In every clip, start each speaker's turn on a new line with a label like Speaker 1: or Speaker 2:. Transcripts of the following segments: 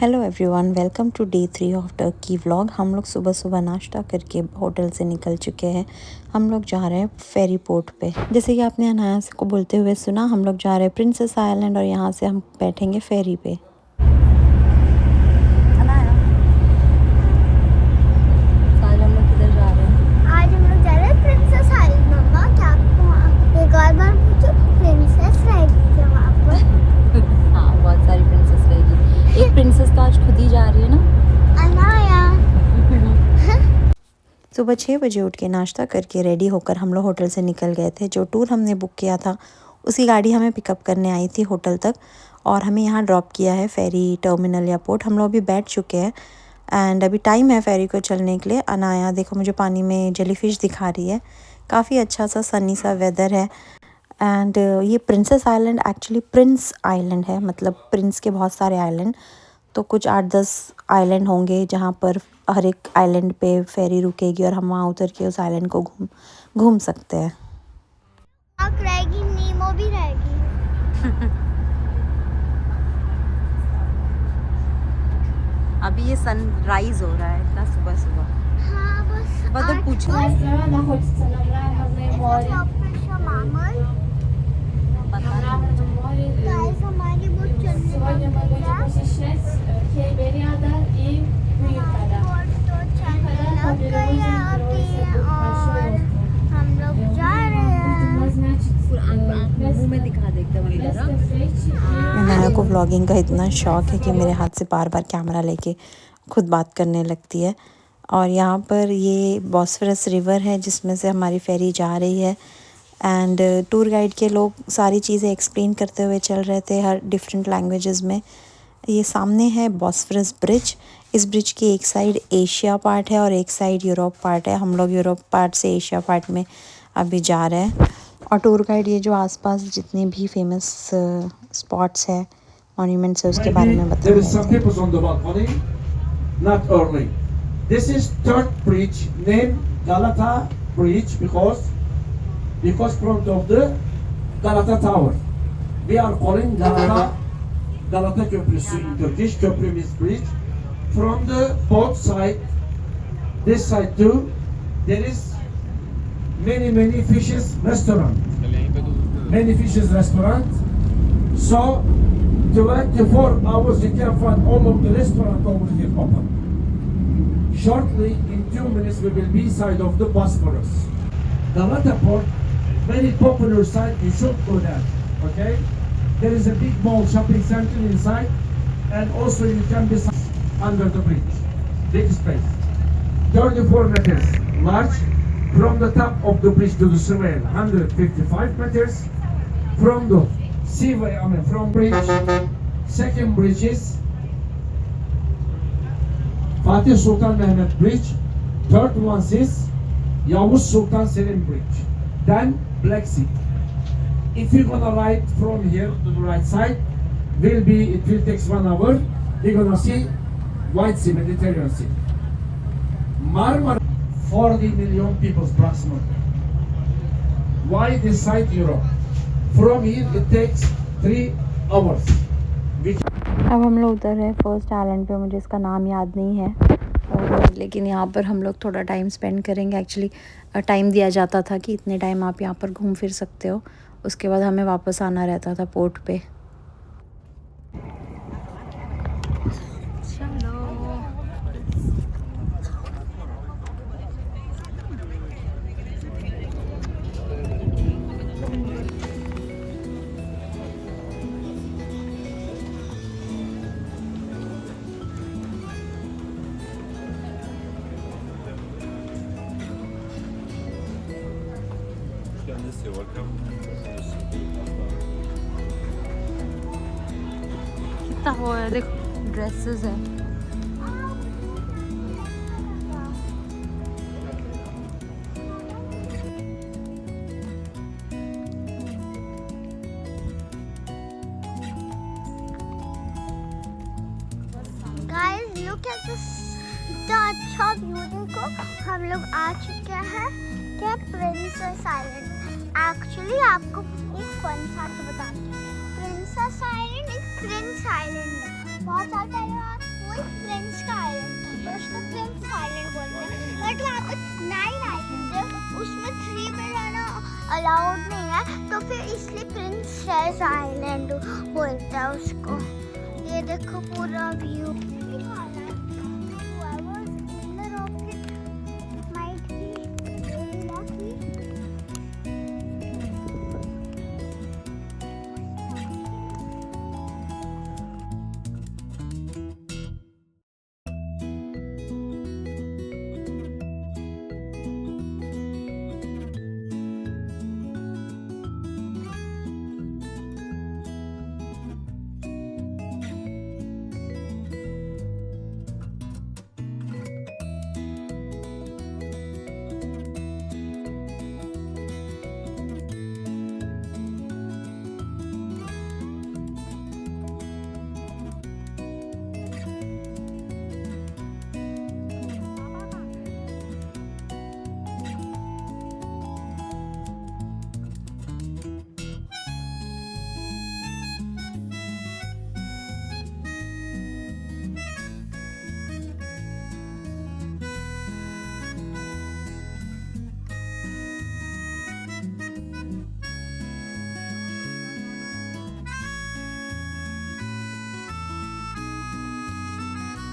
Speaker 1: Hello everyone, welcome to day 3 of Turkey vlog. हम लोग सुबह सुबह नाश्ता करके होटल से निकल चुके हैं। हम लोग जा रहे हैं फेरी पोर्ट पे। जैसे कि आपने अनाया को बोलते हुए सुना, हम लोग जा रहे हैं प्रिंसेस आइलैंड और यहाँ से हम बैठेंगे फेरी पे। अनाया, आज हम लोग किधर जा रहे हैं?
Speaker 2: आज हम लोग जा रहे हैं प्रिंसेस आइलैंड। मम्मा क्या आपको एक और बार पूछो, प्रिंसेस रहेगी क्या वहाँ पर?
Speaker 1: हाँ, बहुत सारी प्रिंसेस रहेगी। एक प्रिंसेस तो आज खुद ही जा रही है ना,
Speaker 2: अनाया।
Speaker 1: सुबह 6 बजे उठ के नाश्ता करके रेडी होकर हम लोग होटल से निकल गए थे। जो टूर हमने बुक किया था उसी गाड़ी हमें पिकअप करने आई थी होटल तक और हमें यहाँ ड्रॉप किया है फेरी टर्मिनल या पोर्ट। हम लोग अभी बैठ चुके हैं एंड अभी टाइम है फेरी को चलने के लिए। अनाया देखो मुझे पानी में जेलीफिश दिखा रही है। काफ़ी अच्छा सा सनी सा वेदर है एंड ये princess island actually Prince island है, मतलब प्रिंस के बहुत सारे आइलैंड। तो कुछ 8-10 आइलैंड होंगे जहाँ पर हर एक आइलैंड पे फेरी रुकेगी और हम वहाँ उतर के उस आइलैंड को घूम सकते हैं।
Speaker 2: आँख रहेगी, नीमो भी रहेगी।
Speaker 1: अभी ये सनराइज हो रहा है इतना सुबह सुबह।
Speaker 2: हाँ बस
Speaker 1: बदल पूछ रहा है।
Speaker 2: गाइस हमारी बोट चलने लग गई है। बोट तो चलने लग गई है अभी और हम लोग जा रहे हैं।
Speaker 1: मुंह में दिखा देखते अनाया को व्लॉगिंग का इतना शौक है कि मेरे हाथ से बार बार कैमरा लेके खुद बात करने लगती है। और यहाँ पर ये बॉस्फोरस रिवर है जिसमें से हमारी फेरी जा रही है एंड टूर गाइड के लोग सारी चीज़ें एक्सप्लेन करते हुए चल रहे थे हर डिफरेंट लैंग्वेजेस में। ये सामने है बॉस्फोरस ब्रिज। इस ब्रिज की एक साइड एशिया पार्ट है और एक साइड यूरोप पार्ट है। हम लोग यूरोप पार्ट से एशिया पार्ट में अभी जा रहे हैं। और टूर गाइड ये जो आसपास जितने भी फेमस स्पॉट्स है, मॉन्यूमेंट्स है, उसके बारे में बता रहे थे।
Speaker 3: This is third bridge named Galata Bridge because front of the Galata Tower. We are calling Galata Köprüsü in Turkish. Köprü means bridge. From the both side, this side too, there is many fishes restaurant. Many fishes restaurant. So 24 hours you can find all of the restaurant over here open. Shortly, in 2 minutes, we will be side of the Bosphorus. Galata Port, very popular site. You should go there. Okay? There is a big mall shopping center inside, and also you can be under the bridge. Big space. 34 meters large. From the top of the bridge to the swell, 155 meters. From the seaway, from bridge, second bridge is Fatih Sultan Mehmet Bridge. Third one is Yavuz Sultan Selim Bridge. Then Black Sea. If you're gonna ride from here to the right side, it will take 1 hour. You're gonna see White Sea, Mediterranean Sea. Marmara, 40 million people approximately. Why this side Europe? From here it takes 3 hours.
Speaker 1: अब हम लोग उतर हैं first island पे। मुझे इसका नाम याद नहीं है और लेकिन यहाँ पर हम लोग थोड़ा टाइम स्पेंड करेंगे। एक्चुअली टाइम दिया जाता था कि इतने टाइम आप यहाँ पर घूम फिर सकते हो, उसके बाद हमें वापस आना रहता था पोर्ट पे। कितना वो है, देखो ड्रेसेस है।
Speaker 2: Guys, look at this. इतना अच्छा व्यू देखो। हम लोग आ चुके हैं क्या प्रिंसेस आइलैंड। एक्चुअली आपको एक फन फैक्ट बताती हूँ। प्रिंसेस आइलैंड एक प्रिंस आइलैंड है। बहुत साल पहले प्रिंस का आइलैंड था तो उसको प्रिंस आइलैंड बोलते हैं। बट वहाँ पे 9 आइलैंड है, उसमें 3 में रहना अलाउड नहीं है, तो फिर इसलिए प्रिंसेस आइलैंड बोलते हैं उसको। ये देखो पूरा व्यू।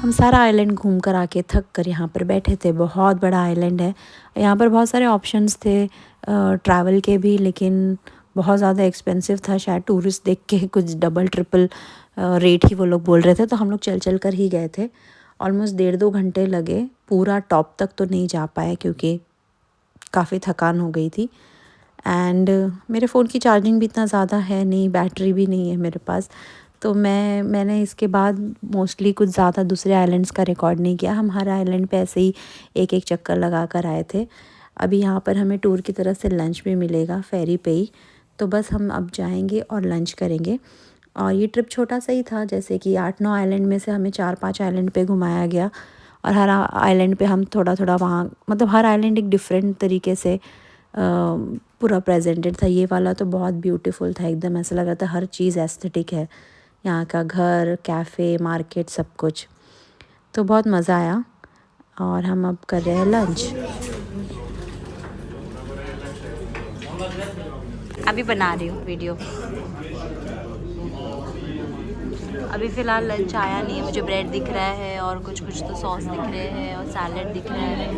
Speaker 1: हम सारा आइलैंड घूम कर आके थक कर यहाँ पर बैठे थे। बहुत बड़ा आइलैंड है, यहाँ पर बहुत सारे ऑप्शंस थे ट्रैवल के भी, लेकिन बहुत ज़्यादा एक्सपेंसिव था। शायद टूरिस्ट देख के कुछ डबल ट्रिपल रेट ही वो लोग बोल रहे थे, तो हम लोग चल कर ही गए थे। ऑलमोस्ट 1.5-2 घंटे लगे। पूरा टॉप तक तो नहीं जा पाए क्योंकि काफ़ी थकान हो गई थी। एंड मेरे फ़ोन की चार्जिंग भी इतना ज़्यादा है नहीं, बैटरी भी नहीं है मेरे पास, तो मैंने इसके बाद मोस्टली कुछ ज़्यादा दूसरे आइलैंड्स का रिकॉर्ड नहीं किया। हम हर आइलैंड पे ऐसे ही एक एक चक्कर लगा कर आए थे। अभी यहाँ पर हमें टूर की तरफ से लंच भी मिलेगा फेरी पे ही, तो बस हम अब जाएंगे और लंच करेंगे। और ये ट्रिप छोटा सा ही था, जैसे कि 8-9 आइलैंड में से हमें 4-5 आइलैंड पे घुमाया गया, और हर आइलैंड पे हम थोड़ा थोड़ा वहाँ, मतलब हर आइलैंड एक डिफरेंट तरीके से पूरा प्रेजेंटेड था। ये वाला तो बहुत ब्यूटीफुल था, एकदम ऐसा लग रहा था हर चीज़ एस्थेटिक है, यहाँ का घर, कैफ़े, मार्केट, सब कुछ। तो बहुत मज़ा आया। और हम अब कर रहे हैं लंच। अभी बना रही हूँ वीडियो। अभी फ़िलहाल लंच आया नहीं है। मुझे ब्रेड दिख रहा है और कुछ तो सॉस दिख रहे हैं और सैलेड दिख रहा है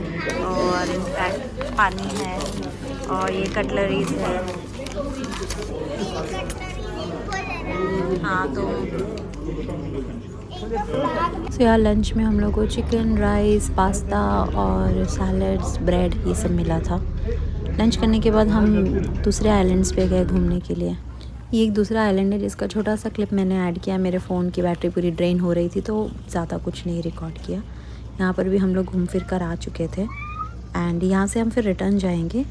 Speaker 1: और इनफैक्ट पानी है और ये कटलरीज है। हाँ, तो यार लंच में हम लोग को चिकन, राइस, पास्ता और सैलड्स, ब्रेड, ये सब मिला था। लंच करने के बाद हम दूसरे आइलैंड्स पे गए घूमने के लिए। ये एक दूसरा आइलैंड है जिसका छोटा सा क्लिप मैंने ऐड किया। मेरे फ़ोन की बैटरी पूरी ड्रेन हो रही थी तो ज़्यादा कुछ नहीं रिकॉर्ड किया। यहाँ पर भी हम लोग घूम फिर कर आ चुके थे एंड यहाँ से हम फिर रिटर्न जाएंगे।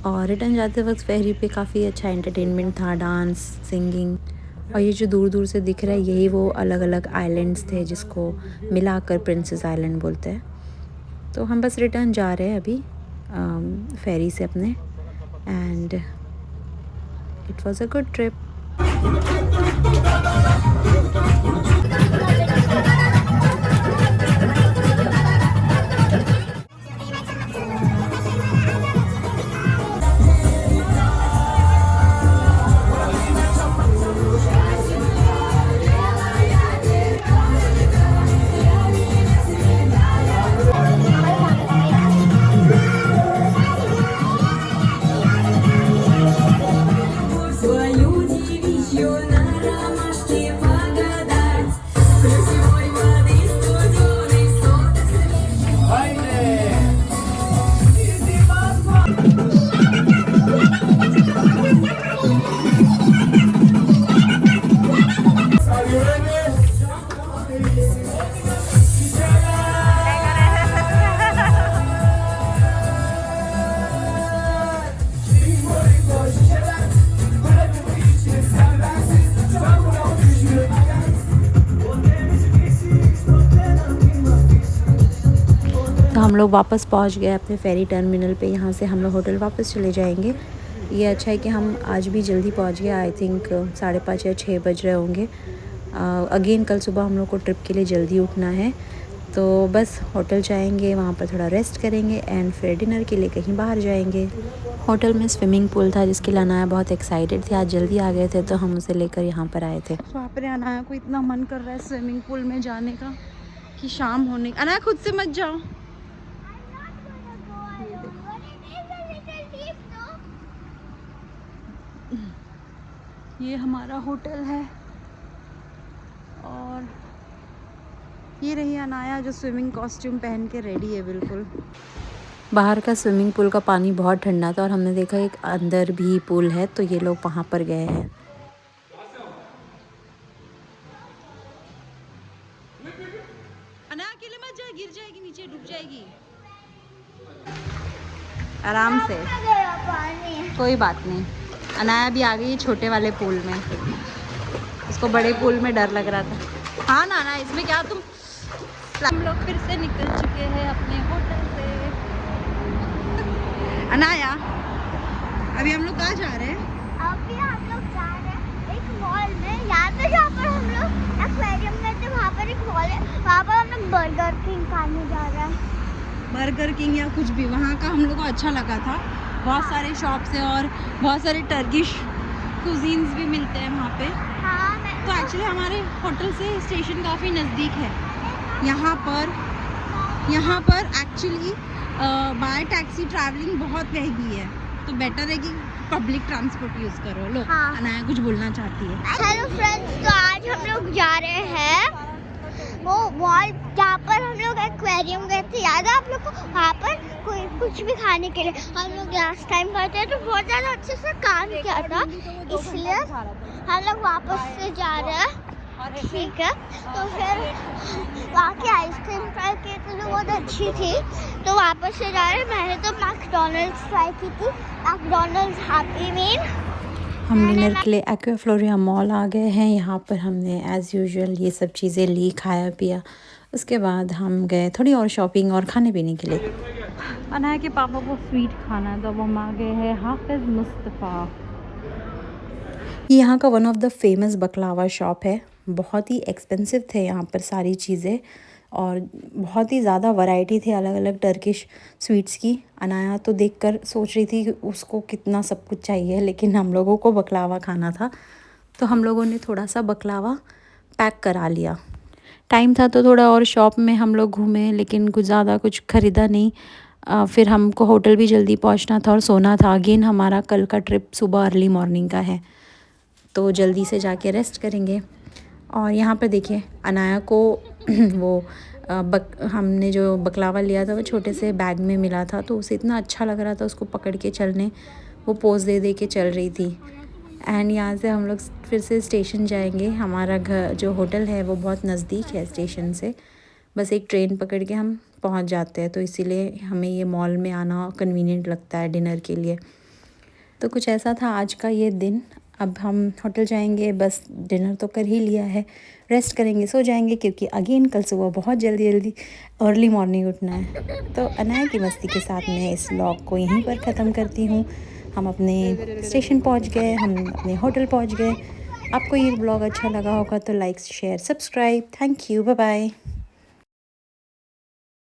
Speaker 1: और रिटर्न जाते वक्त फेरी पे काफ़ी अच्छा एंटरटेनमेंट था, डांस, सिंगिंग। और ये जो दूर दूर से दिख रहा है यही वो अलग अलग आइलैंड्स थे जिसको मिलाकर प्रिंसेस आइलैंड बोलते हैं। तो हम बस रिटर्न जा रहे हैं अभी फेरी से अपने, and it was a good trip. हम लोग वापस पहुंच गए अपने फेरी टर्मिनल पे। यहाँ से हम लोग होटल वापस चले जाएंगे। ये अच्छा है कि हम आज भी जल्दी पहुंच गए। आई थिंक 5:30 या 6 बज रहे होंगे। अगेन कल सुबह हम लोग को ट्रिप के लिए जल्दी उठना है, तो बस होटल जाएंगे, वहाँ पर थोड़ा रेस्ट करेंगे एंड फिर डिनर के लिए कहीं बाहर जाएंगे। होटल में स्विमिंग पूल था जिसके लिए अनाया बहुत एक्साइटेड थी। आज जल्दी आ गए थे तो हम उसे लेकर यहाँ पर आए थे। वहाँ पर अनाया को इतना मन कर रहा है स्विमिंग पूल में जाने का कि शाम होने। अनाया खुद से मत जाओ। ये हमारा होटल है और ये रही अनाया जो स्विमिंग कॉस्ट्यूम पहन के रेडी है बिल्कुल। बाहर का स्विमिंग पूल का पानी बहुत ठंडा था और हमने देखा एक अंदर भी पूल है, तो ये लोग वहाँ पर गए हैं। अनाया अकेले मत जा, गिर जाएगी नीचे, डूब जाएगी। आराम से, कोई बात नहीं। अनाया भी आ गई छोटे वाले पूल में, उसको बड़े पूल में डर लग रहा था। हाँ ना, इसमें क्या तुम। हम लोग फिर से निकल चुके हैं अपने होटल से। अनाया अभी हम लोग कहाँ जा रहे हैं?
Speaker 2: अभी हम लोग जा रहे हैं एक मॉल में, यहाँ पे जहाँ पर हम लोग एक्वेरियम में थे वहाँ पर एक मॉल है, वहाँ पर हम लोग बर्गर किंग खाने जा रहे हैं।
Speaker 1: बर्गर किंग या कुछ भी, वहाँ का हम लोग को अच्छा लगा था। बहुत सारे शॉप्स हैं और बहुत सारे टर्किश कुजीन्स भी मिलते हैं वहाँ पे।
Speaker 2: हाँ,
Speaker 1: तो एक्चुअली हमारे होटल से स्टेशन काफ़ी नज़दीक है। यहाँ पर एक्चुअली बाय टैक्सी ट्रैवलिंग बहुत महंगी है, तो बेटर है कि पब्लिक ट्रांसपोर्ट यूज़ करो। लो
Speaker 2: हाँ।
Speaker 1: अनाया कुछ बोलना चाहती है।
Speaker 2: हेलो फ्रेंड्स, तो आज हम लोग जा रहे हैं वो मॉल जहाँ पर हम लोग एक्वेरियम गए थे, याद है आप लोग को? वहाँ पर कोई कुछ भी खाने के लिए हम लोग लास्ट टाइम गए थे तो बहुत ज़्यादा अच्छे से काम किया था, इसलिए हम लोग वापस से जा रहे हैं। ठीक है, तो फिर वहाँ की आइसक्रीम ट्राई की थी जो बहुत अच्छी थी, तो वापस से जा रहे हैं। मैंने तो मैकडोनल्ड्स ट्राई की थी, मैकडोनल्ड्स हैप्पी मील।
Speaker 1: हम डिनर के लिए एक्वाफ्लोरिया मॉल आ गए हैं। यहाँ पर हमने एज़ यूजुअल ये सब चीज़ें ली, खाया पिया। उसके बाद हम गए थोड़ी और शॉपिंग और खाने पीने के लिए। अनाया के पापा को स्वीट खाना, तो अब हम आ गए हैं हाफिज़ मुस्तफ़ा। ये यहाँ का one of the famous बकलावा shop है। बहुत ही एक्सपेंसिव थे यहाँ पर सारी चीज़ें और बहुत ही ज़्यादा वैरायटी थी अलग अलग टर्किश स्वीट्स की। अनाया तो देखकर सोच रही थी कि उसको कितना सब कुछ चाहिए, लेकिन हम लोगों को बकलावा खाना था तो हम लोगों ने थोड़ा सा बकलावा पैक करा लिया। टाइम था तो थोड़ा और शॉप में हम लोग घूमे, लेकिन कुछ ज़्यादा कुछ ख़रीदा नहीं। फिर हमको होटल भी जल्दी पहुंचना था और सोना था। अगेन हमारा कल का ट्रिप सुबह अर्ली मॉर्निंग का है, तो जल्दी से जाके रेस्ट करेंगे। और यहाँ पर देखिए अनाया को वो हमने जो बकलावा लिया था वो छोटे से बैग में मिला था, तो उसे इतना अच्छा लग रहा था उसको पकड़ के चलने, वो पोज दे दे के चल रही थी। एंड यहाँ से हम लोग फिर से स्टेशन जाएंगे। हमारा घर जो होटल है वो बहुत नज़दीक है स्टेशन से, बस एक ट्रेन पकड़ के हम पहुँच जाते हैं, तो इसीलिए हमें ये मॉल में आना कन्वीनियंट लगता है डिनर के लिए। तो कुछ ऐसा था आज का ये दिन। अब हम होटल जाएंगे, बस डिनर तो कर ही लिया है, रेस्ट करेंगे, सो जाएंगे, क्योंकि अगेन कल सुबह बहुत जल्दी अर्ली मॉर्निंग उठना है। तो अनाया की मस्ती के साथ मैं इस व्लॉग को यहीं पर ख़त्म करती हूँ। हम अपने स्टेशन पहुँच गए, हम अपने होटल पहुँच गए। आपको ये व्लॉग अच्छा लगा होगा तो like share subscribe. Thank you, bye bye.